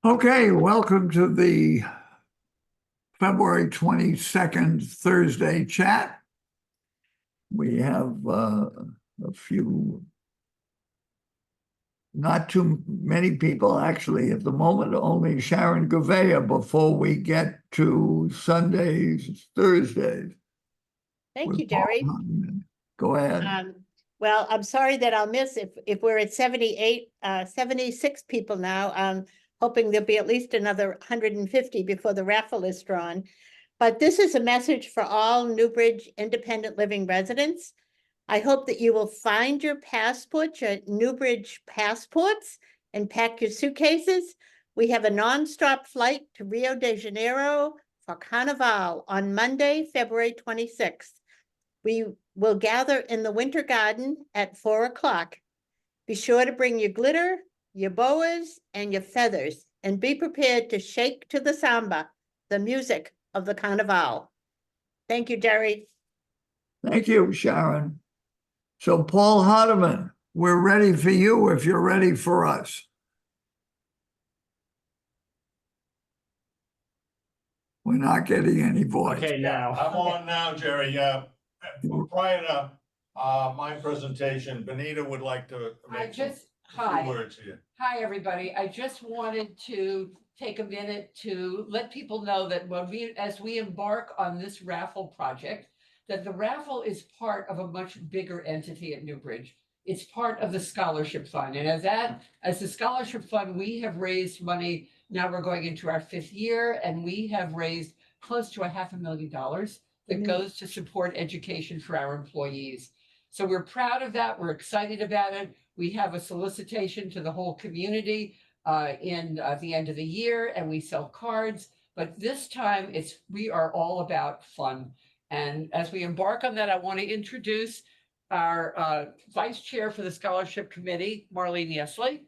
Okay, welcome to the February 22nd Thursday chat. We have a few, not too many people actually at the moment, only Sharon Gouveia before we get to Sundays, Thursdays. Thank you, Jerry. Go ahead. Well, I'm sorry that I'll miss if we're at 78, 76 people now. I'm hoping there'll be at least another 150 before the raffle is drawn. But this is a message for all Newbridge independent living residents. I hope that you will find your passports, your Newbridge passports, and pack your suitcases. We have a nonstop flight to Rio de Janeiro for Carnival on Monday, February 26th. We will gather in the Winter Garden at 4 o'clock. Be sure to bring your glitter, your boas, and your feathers, and be prepared to shake to the samba, the music of the Carnival. Thank you, Jerry. Thank you, Sharon. So Paul Hardeman, we're ready for you if you're ready for us. We're not getting any voice. Okay, now. I'm on now, Jerry. Prior to my presentation, Benita would like to make a few words here. Hi, everybody. I just wanted to take a minute to let people know that as we embark on this raffle project, that the raffle is part of a much bigger entity at Newbridge. It's part of the scholarship fund. And as the scholarship fund, we have raised money. Now we're going into our 5th year, and we have raised close to $500,000 that goes to support education for our employees. So we're proud of that. We're excited about it. We have a solicitation to the whole community in the end of the year, and we sell cards. But this time we are all about fun. And as we embark on that, I want to introduce our vice chair for the scholarship committee, Marlene Yesley.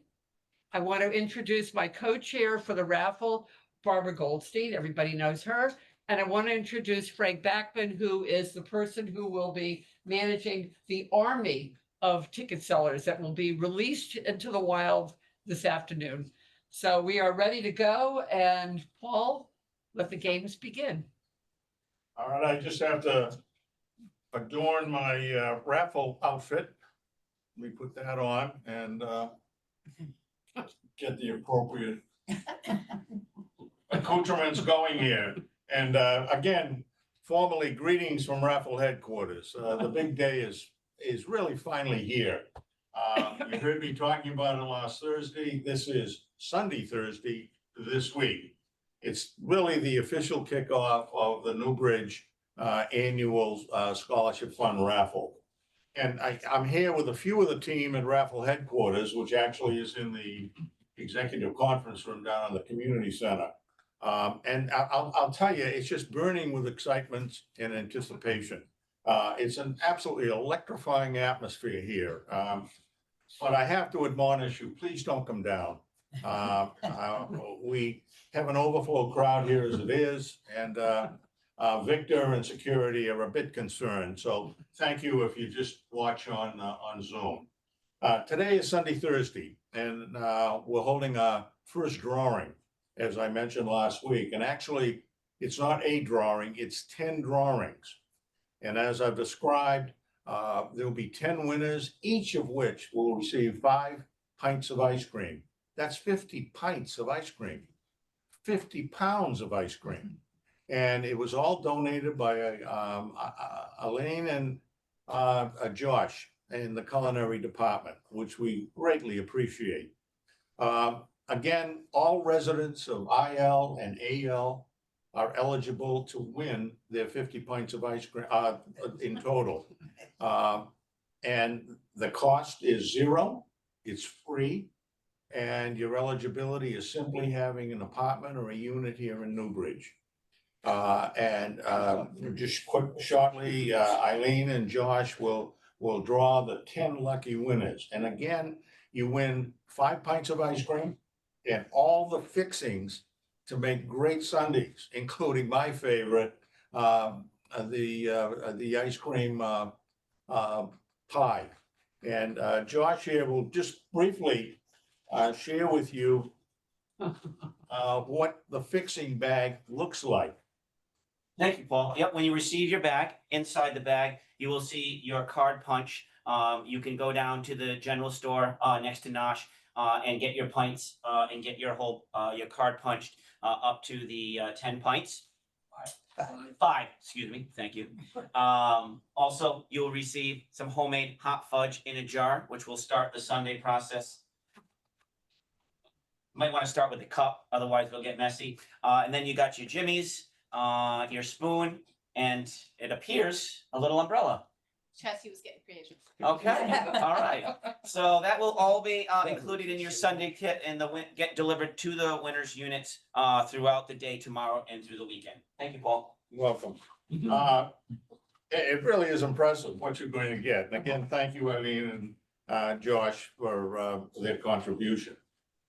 I want to introduce my co-chair for the raffle, Barbara Goldstein. Everybody knows her. And I want to introduce Frank Backman, who is the person who will be managing the army of ticket sellers that will be released into the wild this afternoon. So we are ready to go. And Paul, let the games begin. All right, I just have to adorn my raffle outfit. We put that on and get the appropriate accoutrements going here. And again, formally greetings from raffle headquarters. The big day is really finally here. You heard me talking about it last Thursday. This is Sunday, Thursday this week. It's really the official kickoff of the Newbridge annual scholarship fund raffle. And I'm here with a few of the team at raffle headquarters, which actually is in the executive conference room down in the community center. And I'll tell you, it's just burning with excitement and anticipation. It's an absolutely electrifying atmosphere here. But I have to admonish you, please don't come down. We have an overflow crowd here as it is, and Victor and security are a bit concerned. So thank you if you just watch on Zoom. Today is Sunday, Thursday, and we're holding our first drawing, as I mentioned last week. And actually, it's not a drawing, it's 10 drawings. And as I've described, there'll be 10 winners, each of which will receive 5 pints of ice cream. That's 50 pints of ice cream, 50 pounds of ice cream. And it was all donated by Elaine and Josh in the culinary department, which we greatly appreciate. Again, all residents of IL and AL are eligible to win their 50 pints of ice cream in total. And the cost is $0. It's free. And your eligibility is simply having an apartment or a unit here in Newbridge. Just shortly, Eileen and Josh will draw the 10 lucky winners. And again, you win 5 pints of ice cream and all the fixings to make great sundaes, including my favorite, the ice cream pie. And Josh here will just briefly share with you what the fixing bag looks like. Thank you, Paul. Yep, when you receive your bag, inside the bag, you will see your card punch. You can go down to the general store next to Nosh and get your pints and get your your card punched up to the 10 pints. Five, excuse me, thank you. Also, you'll receive some homemade hot fudge in a jar, which will start the Sunday process. Might want to start with the cup, otherwise it'll get messy. And then you got your jimmies, your spoon, and it appears a little umbrella. Chelsea was getting creative. Okay, all right. So that will all be included in your Sunday kit and get delivered to the winners units throughout the day tomorrow and through the weekend. Thank you, Paul. Welcome. It really is impressive what you're going to get. And again, thank you, Eileen and Josh, for their contribution.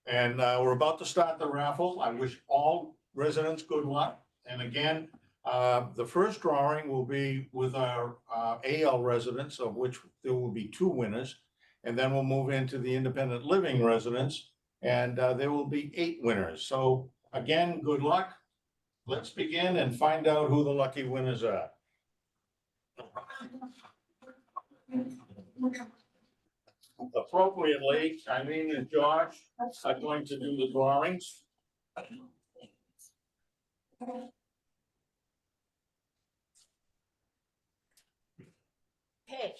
And we're about to start the raffle. I wish all residents good luck. And again, the first drawing will be with our AL residents, of which there will be 2 winners. And then we'll move into the independent living residents, and there will be 8 winners. So again, good luck. Let's begin and find out who the lucky winners are. Appropriately, Eileen and Josh are going to do the drawings. Okay.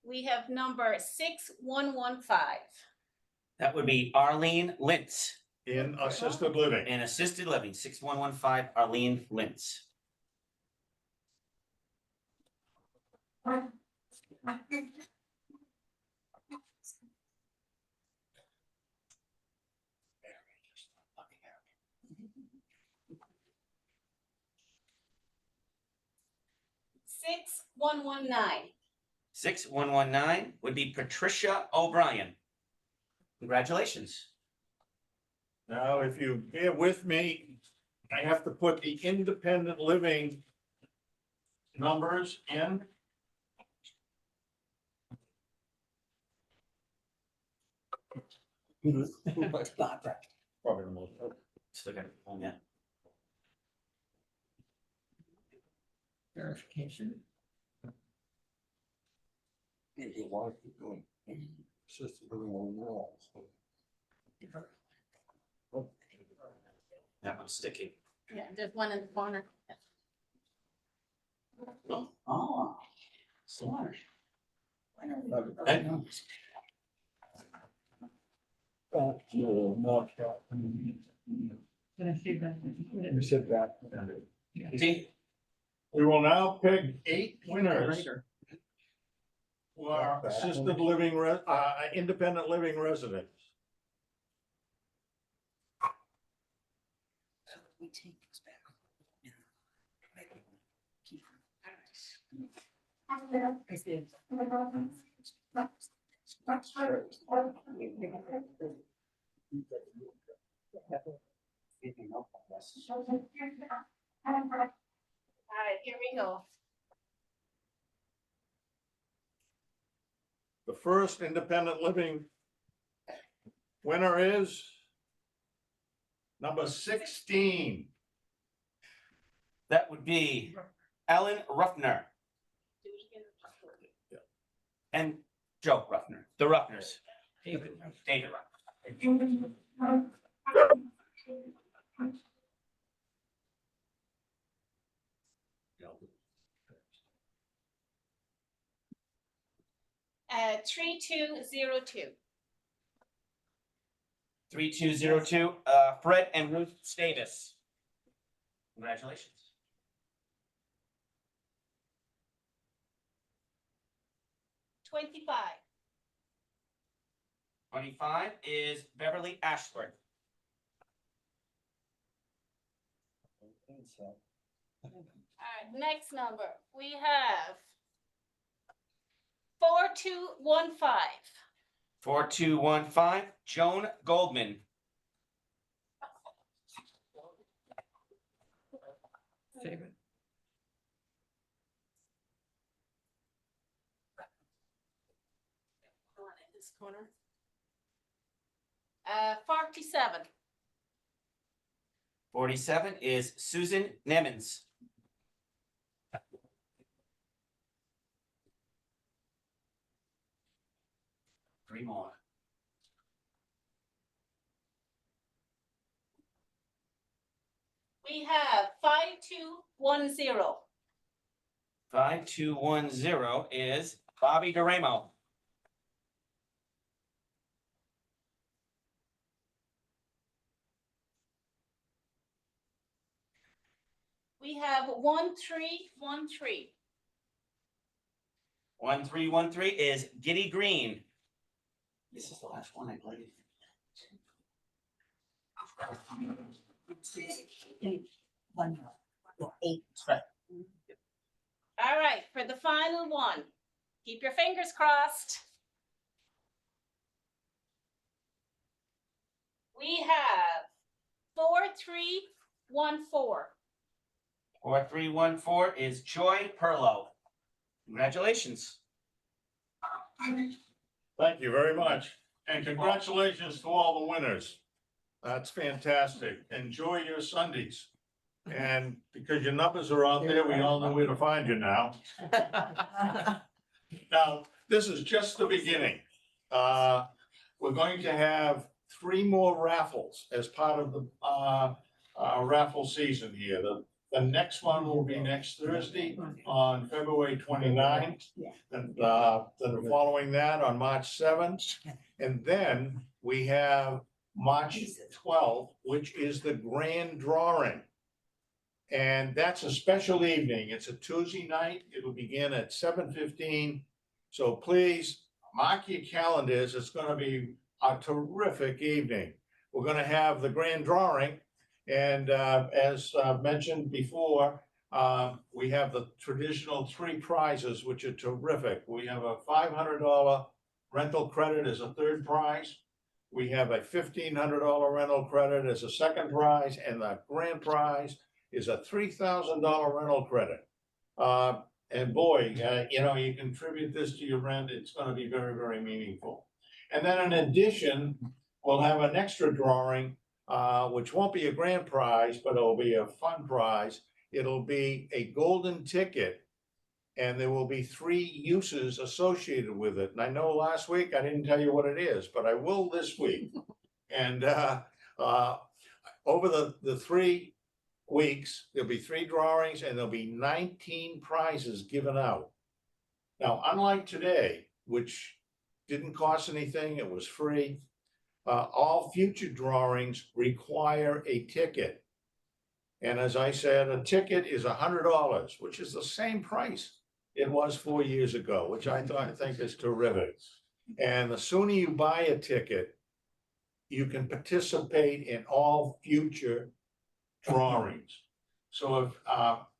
We have number 6115. That would be Arlene Lintz In assisted living. in assisted living, 6115 Arlene Lintz. Six one one nine. 6119 would be Patricia O'Brien. Congratulations. Now, if you bear with me, I have to put the independent living numbers in. Probably the most. Still got it on that. Verification. There's a lot of people in assisted living on walls. That one's sticky. Yeah, there's one in the corner. Oh. Smart. You said that. See? We will now pick 8 winners for our assisted living, independent living residents. We take this back. All right, here we go. The first independent living winner is number 16. That would be Ellen Ruffner Do it again. and Joe Ruffner, the Ruffners. David Ruffner. Uh, 3202. 3202, Fred and Ruth Stavis. Congratulations. 25. 25 is Beverly Ashford. All right, next number, we have 4215. 4215, Joan Goldman. One in this corner. 47. 47 is Susan Nemens. Three more. We have 5210. 5210 is Bobby DeRamo. We have 1313. 1313 is Giddy Green. This is the last one, I believe. All right, for the final one, keep your fingers crossed. We have 4314. 4314 is Joy Perlow. Congratulations. Thank you very much, and congratulations to all the winners. That's fantastic. Enjoy your Sundays. And because your numbers are out there, we all know where to find you now. Now, this is just the beginning. We're going to have 3 more raffles as part of the raffle season here. The next one will be next Thursday on February 29th. And then following that on March 7th. And then we have March 12th, which is the grand drawing. And that's a special evening. It's a Tuesday night. It'll begin at 7:15. So please mark your calendars. It's going to be a terrific evening. We're going to have the grand drawing. And as mentioned before, we have the traditional 3 prizes, which are terrific. We have a $500 rental credit as a third prize. We have a $1,500 rental credit as a second prize, and the grand prize is a $3,000 rental credit. And boy, you contribute this to your rent, it's going to be very, very meaningful. And then in addition, we'll have an extra drawing, which won't be a grand prize, but it'll be a fun prize. It'll be a golden ticket, and there will be 3 uses associated with it. And I know last week I didn't tell you what it is, but I will this week. And over the 3 weeks, there'll be 3 drawings, and there'll be 19 prizes given out. Now, unlike today, which didn't cost anything, it was free, all future drawings require a ticket. And as I said, a ticket is $100, which is the same price it was 4 years ago, which I think is terrific. And the sooner you buy a ticket, you can participate in all future drawings. So if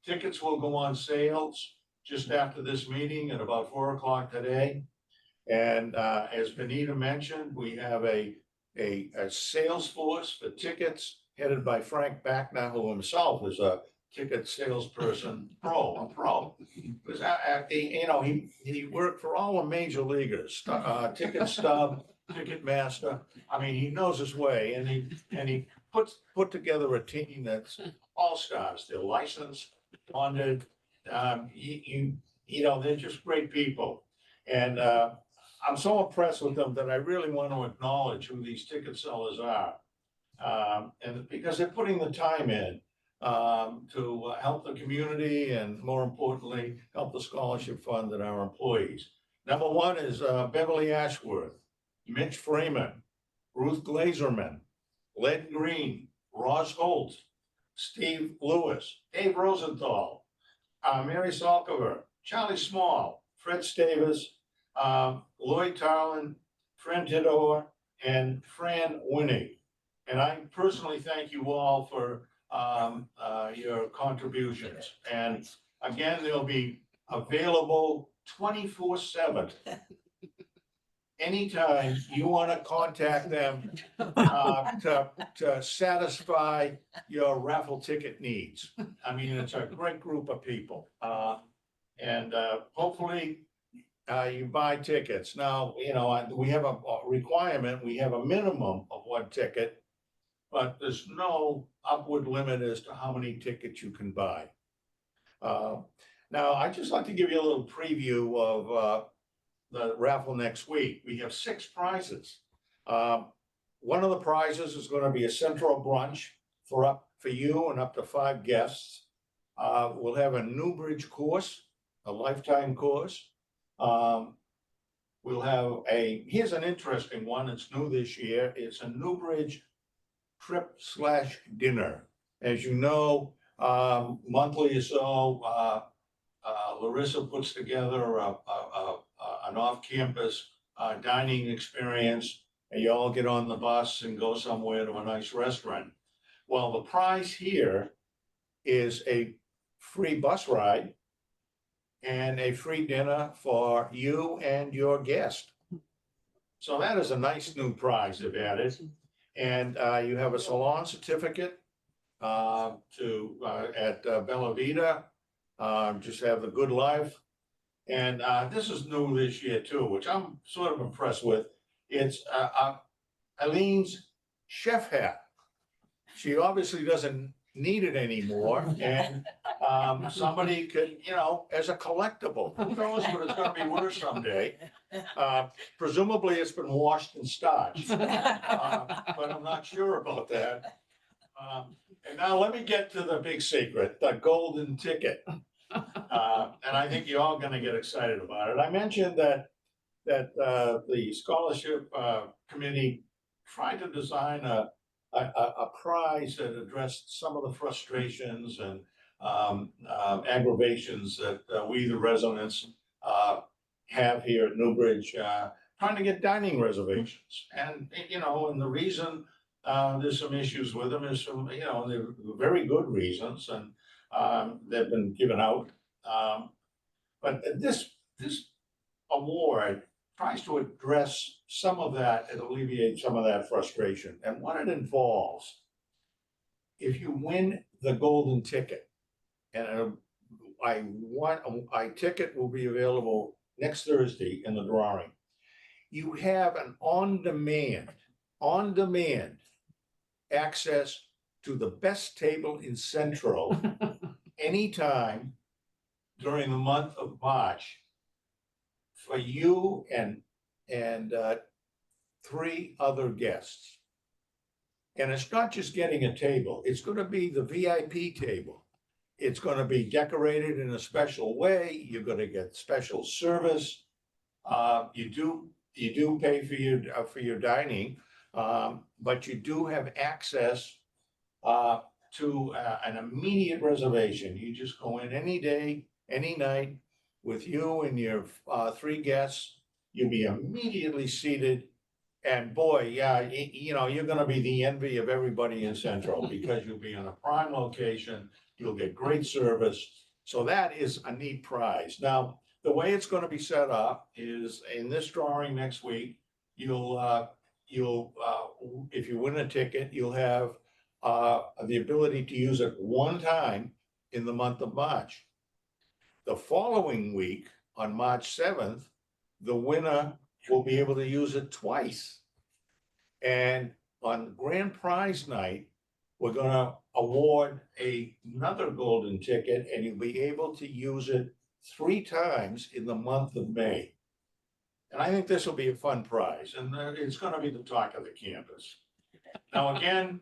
tickets will go on sales just after this meeting at about 4 o'clock today. And as Benita mentioned, we have a sales force for tickets headed by Frank Backner, who himself is a ticket salesperson, a pro. Because he worked for all the major leaguers, Ticket Stub, Ticketmaster. I mean, he knows his way, and he put together a team that's all stars. They're licensed, funded. They're just great people, and I'm so impressed with them that I really want to acknowledge who these ticket sellers are, and because they're putting the time in to help the community and, more importantly, help the scholarship fund and our employees. Number 1 is Beverly Ashworth, Mitch Freeman, Ruth Glazerman, Len Green, Ross Holt, Steve Lewis, Dave Rosenthal, Mary Salkover, Charlie Small, Fred Stavis, Lloyd Tarlin, Fran Tidor, and Fran Winnie. And I personally thank you all for your contributions. And again, they'll be available 24/7. Anytime you want to contact them to satisfy your raffle ticket needs. I mean, it's a great group of people. And hopefully you buy tickets. Now, we have a requirement. We have a minimum of 1 ticket. but there's no upward limit as to how many tickets you can buy. Now, I'd just like to give you a little preview of the raffle next week. We have 6 prizes. One of the prizes is gonna be a central brunch for you and up to 5 guests. We'll have a Newbridge course, a lifetime course. We'll have here's an interesting one, it's new this year, it's a Newbridge trip / dinner. As you know, monthly or so, Larissa puts together an off-campus dining experience, and you all get on the bus and go somewhere to a nice restaurant. Well, the prize here is a free bus ride and a free dinner for you and your guest. So that is a nice new prize they've added. And you have a salon certificate at Bella Vita. Just have the good life. And this is new this year too, which I'm sort of impressed with. It's Eileen's chef hat. She obviously doesn't need it anymore, and somebody could, as a collectible, who knows, but it's gonna be worth someday. Presumably it's been washed and starched, but I'm not sure about that. And now let me get to the big secret, the golden ticket. And I think you're all gonna get excited about it. I mentioned that the scholarship committee tried to design a prize that addressed some of the frustrations and aggravations that we, the residents, have here at Newbridge, trying to get dining reservations. And, and the reason there's some issues with them is some, they're very good reasons, and they've been given out. But this award tries to address some of that and alleviate some of that frustration. And what it involves, if you win the golden ticket, and a ticket will be available next Thursday in the drawing, you have an on-demand access to the best table in Central anytime during the month of March for you and 3 other guests. And it's not just getting a table, it's gonna be the VIP table. It's gonna be decorated in a special way, you're gonna get special service. You do pay for your dining, but you do have access to an immediate reservation. You just go in any day, any night, with you and your 3 guests. You'll be immediately seated, and boy, yeah, you're gonna be the envy of everybody in Central because you'll be in a prime location, you'll get great service. So that is a neat prize. Now, the way it's gonna be set up is in this drawing next week, you'll if you win a ticket, you'll have the ability to use it 1 time in the month of March. The following week, on March 7th, the winner will be able to use it twice. And on grand prize night, we're gonna award another golden ticket, and you'll be able to use it 3 times in the month of May. And I think this will be a fun prize, and it's gonna be the talk of the campus. Now, again,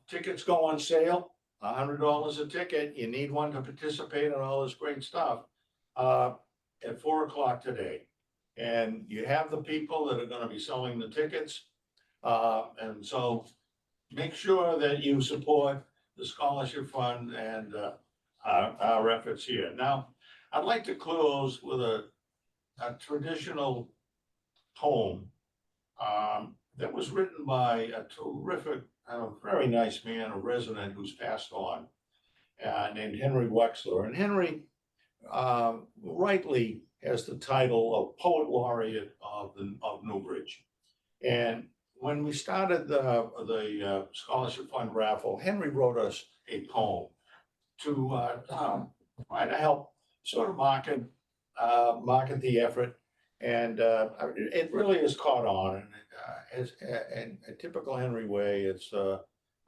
tickets go on sale, $100 a ticket. You need one to participate in all this great stuff, at 4:00 today. And you have the people that are gonna be selling the tickets. And so make sure that you support the scholarship fund and our efforts here. Now, I'd like to close with a traditional poem that was written by a terrific, very nice man, a resident who's passed on, named Henry Wexler. And Henry rightly has the title of Poet Laureate of Newbridge. And when we started the scholarship fund raffle, Henry wrote us a poem to try to help sort of market the effort And it really has caught on, and as in a typical Henry way, it's a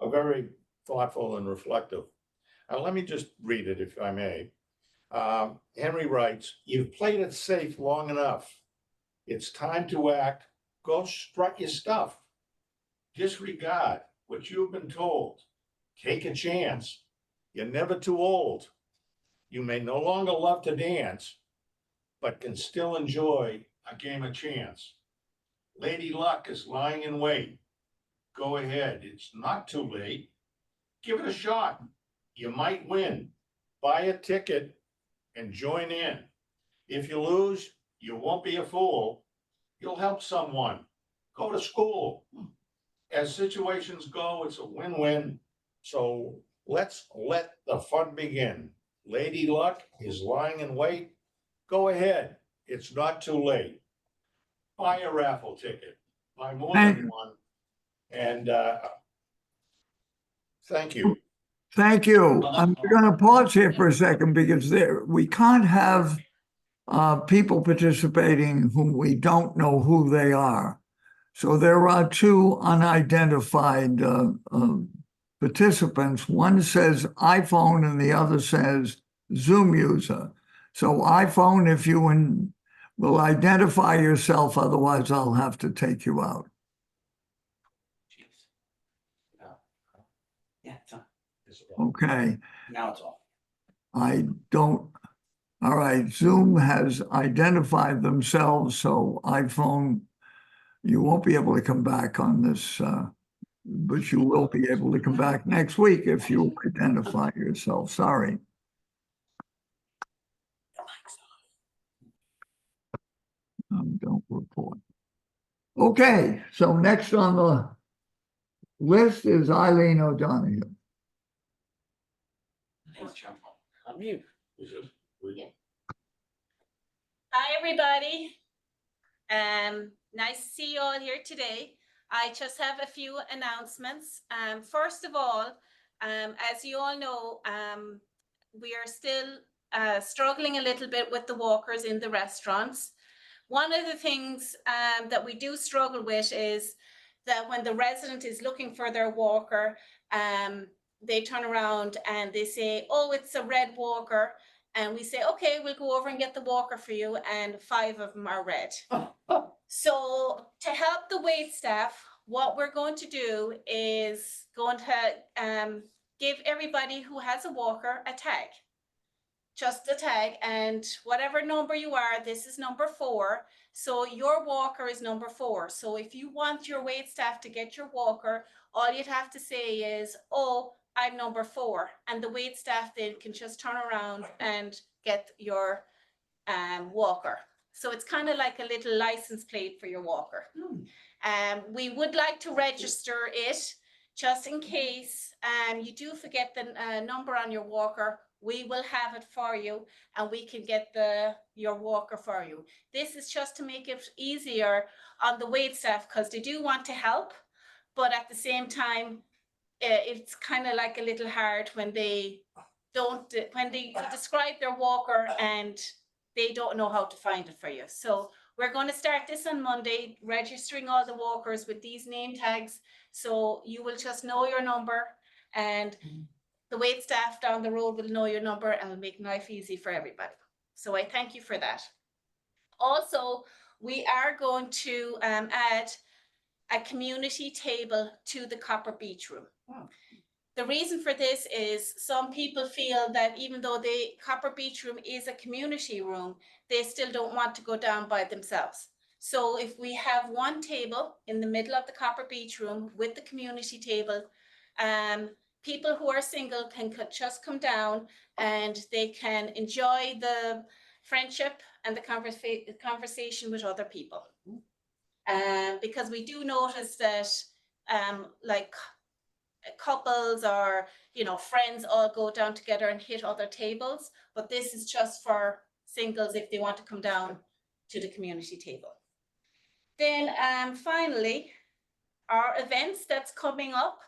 very thoughtful and reflective. Let me just read it if I may. Henry writes, "You've played it safe long enough. It's time to act. Go strut your stuff. Disregard what you've been told. Take a chance. You're never too old. You may no longer love to dance, but can still enjoy a game of chance. Lady Luck is lying in wait. Go ahead, it's not too late. Give it a shot. You might win. Buy a ticket and join in. If you lose, you won't be a fool. You'll help someone. Go to school. As situations go, it's a win-win. So let's let the fun begin. Lady Luck is lying in wait. Go ahead, it's not too late. Buy a raffle ticket, buy more than one. And thank you. Thank you. I'm gonna pause here for a second because we can't have people participating whom we don't know who they are. So there are two unidentified participants. One says iPhone and the other says Zoom user. So iPhone, if you will identify yourself, otherwise I'll have to take you out. Jeez. Yeah, it's on. Okay, Now it's off. I don't, all right, Zoom has identified themselves, so iPhone, you won't be able to come back on this, but you will be able to come back next week if you identify yourself. Sorry. Don't report. Okay, so next on the list is Eileen O'Donoghue. Thanks, Joe. Hi, everybody. Nice to see you all here today. I just have a few announcements. First of all, as you all know, we are still struggling a little bit with the walkers in the restaurants. One of the things that we do struggle with is that when the resident is looking for their walker, they turn around and they say, oh, it's a red walker. And we say, okay, we'll go over and get the walker for you. And 5 of them are red. So to help the wait staff, what we're going to do is going to give everybody who has a walker a tag. Just a tag, and whatever number you are, this is number 4. So your walker is number 4. So if you want your wait staff to get your walker, all you'd have to say is, oh, I'm number 4. And the wait staff then can just turn around and get your walker. So it's kind of like a little license plate for your walker. We would like to register it just in case you do forget the number on your walker. We will have it for you and we can get your walker for you. This is just to make it easier on the wait staff because they do want to help, but at the same time, it's kind of like a little hard when they describe their walker and they don't know how to find it for you. So we're going to start this on Monday, registering all the walkers with these name tags. So you will just know your number and the wait staff down the road will know your number and will make life easy for everybody. So I thank you for that. Also, we are going to add a community table to the Copper Beach room. Wow. The reason for this is some people feel that even though the Copper Beach room is a community room, they still don't want to go down by themselves. So if we have one table in the middle of the Copper Beach room with the community table, people who are single can just come down and they can enjoy the friendship and the conversation with other people. Because we do notice that like couples or friends all go down together and hit other tables, but this is just for singles if they want to come down to the community table. Then finally, our events that's coming up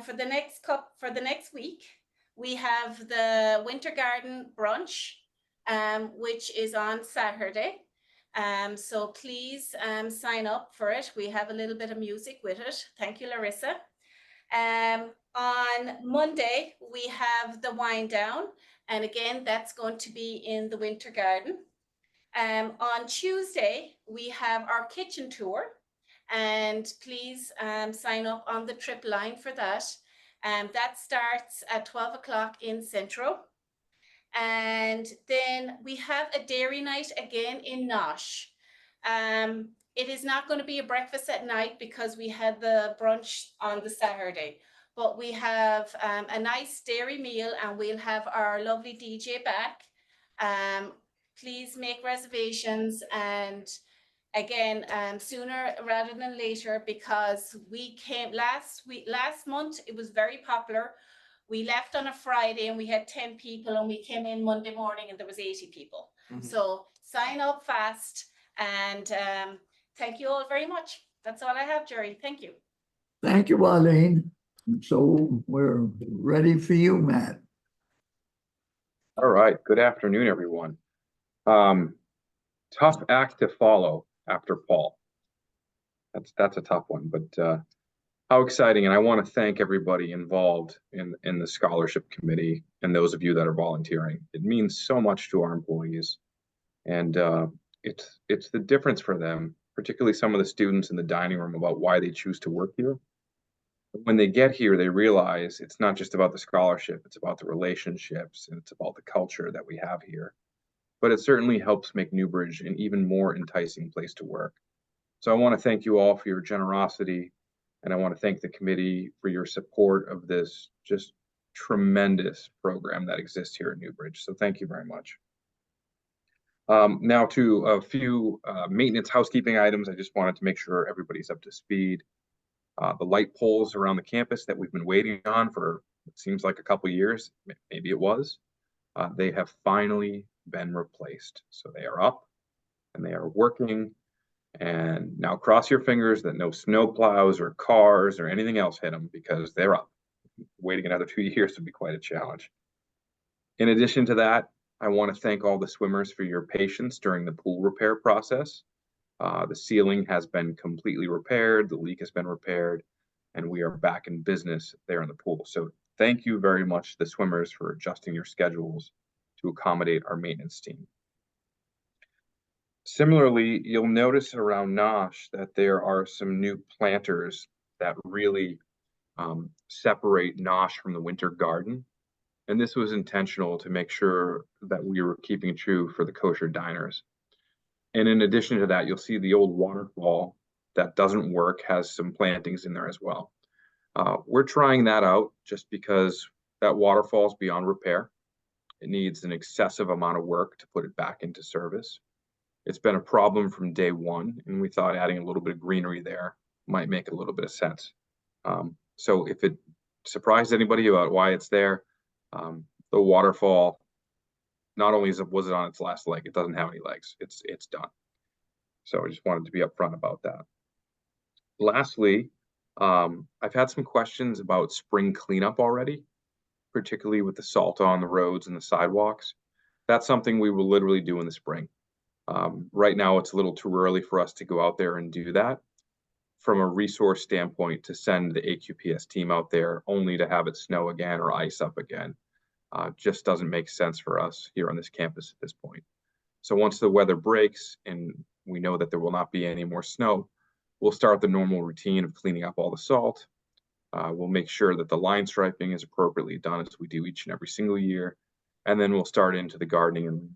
for the next week, we have the Winter Garden brunch, which is on Saturday. So please sign up for it. We have a little bit of music with it. Thank you, Larissa. On Monday, we have the wind down. And again, that's going to be in the Winter Garden. On Tuesday, we have our kitchen tour. And please sign up on the trip line for that. That starts at 12 o'clock in Central. And then we have a dairy night again in Nosh. It is not going to be a breakfast at night because we had the brunch on the Saturday, but we have a nice dairy meal and we'll have our lovely DJ back. Please make reservations, and again, sooner rather than later, because we came last month, it was very popular. We left on a Friday and we had 10 people, and we came in Monday morning and there was 80 people. So sign up fast, and thank you all very much. That's all I have, Jerry. Thank you. Thank you, Arlene. So we're ready for you, Matt. All right, good afternoon, everyone. Tough act to follow after Paul. That's a tough one, but how exciting. And I want to thank everybody involved in the scholarship committee and those of you that are volunteering. It means so much to our employees. And it's the difference for them, particularly some of the students in the dining room, about why they choose to work here. When they get here, they realize it's not just about the scholarship, it's about the relationships, and it's about the culture that we have here. But it certainly helps make Newbridge an even more enticing place to work. So I want to thank you all for your generosity, and I want to thank the committee for your support of this just tremendous program that exists here at Newbridge. So thank you very much. Now to a few maintenance housekeeping items. I just wanted to make sure everybody's up to speed. The light poles around the campus that we've been waiting on for, it seems like a couple of years, maybe it was, they have finally been replaced. So they are up and they are working. And now cross your fingers that no snow plows or cars or anything else hit them, because they're up. Waiting another 2 years would be quite a challenge. In addition to that, I want to thank all the swimmers for your patience during the pool repair process. The ceiling has been completely repaired, the leak has been repaired, and we are back in business there in the pool. So thank you very much, the swimmers, for adjusting your schedules to accommodate our maintenance team. Similarly, you'll notice around Nosh that there are some new planters that really separate Nosh from the Winter Garden. And this was intentional to make sure that we were keeping true for the kosher diners. And in addition to that, you'll see the old waterfall that doesn't work has some plantings in there as well. We're trying that out just because that waterfall is beyond repair. It needs an excessive amount of work to put it back into service. It's been a problem from day one, and we thought adding a little bit of greenery there might make a little bit of sense. So if it surprised anybody about why it's there, the waterfall, not only was it on its last leg, it doesn't have any legs. It's done. So I just wanted to be upfront about that. Lastly, I've had some questions about spring cleanup already, particularly with the salt on the roads and the sidewalks. That's something we will literally do in the spring. Right now, it's a little too early for us to go out there and do that. From a resource standpoint, to send the AQPS team out there only to have it snow again or ice up again, just doesn't make sense for us here on this campus at this point. So once the weather breaks and we know that there will not be any more snow, we'll start the normal routine of cleaning up all the salt. We'll make sure that the line striping is appropriately done, as we do each and every single year. And then we'll start into the gardening and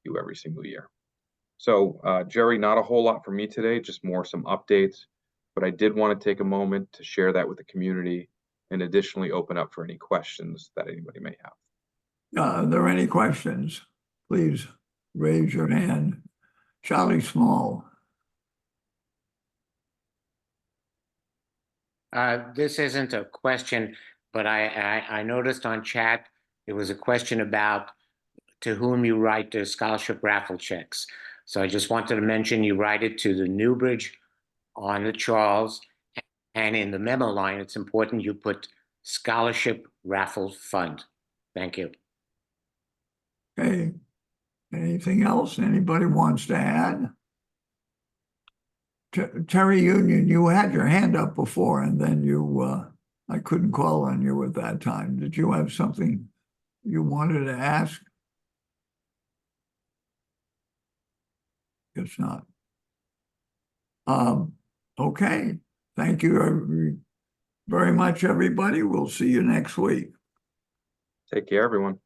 do every single year. So Jerry, not a whole lot from me today, just some updates, but I did want to take a moment to share that with the community and additionally open up for any questions that anybody may have. Are there any questions? Please raise your hand. Charlie Small. This isn't a question, but I noticed on chat, there was a question about to whom you write the scholarship raffle checks. So I just wanted to mention you write it to the Newbridge on the Charles, and in the memo line, it's important you put Scholarship Raffle Fund. Thank you. Okay. Anything else anybody wants to add? Terry Union, you had your hand up before and then I couldn't call on you at that time. Did you have something you wanted to ask? Guess not. Okay, thank you very much, everybody. We'll see you next week. Take care, everyone.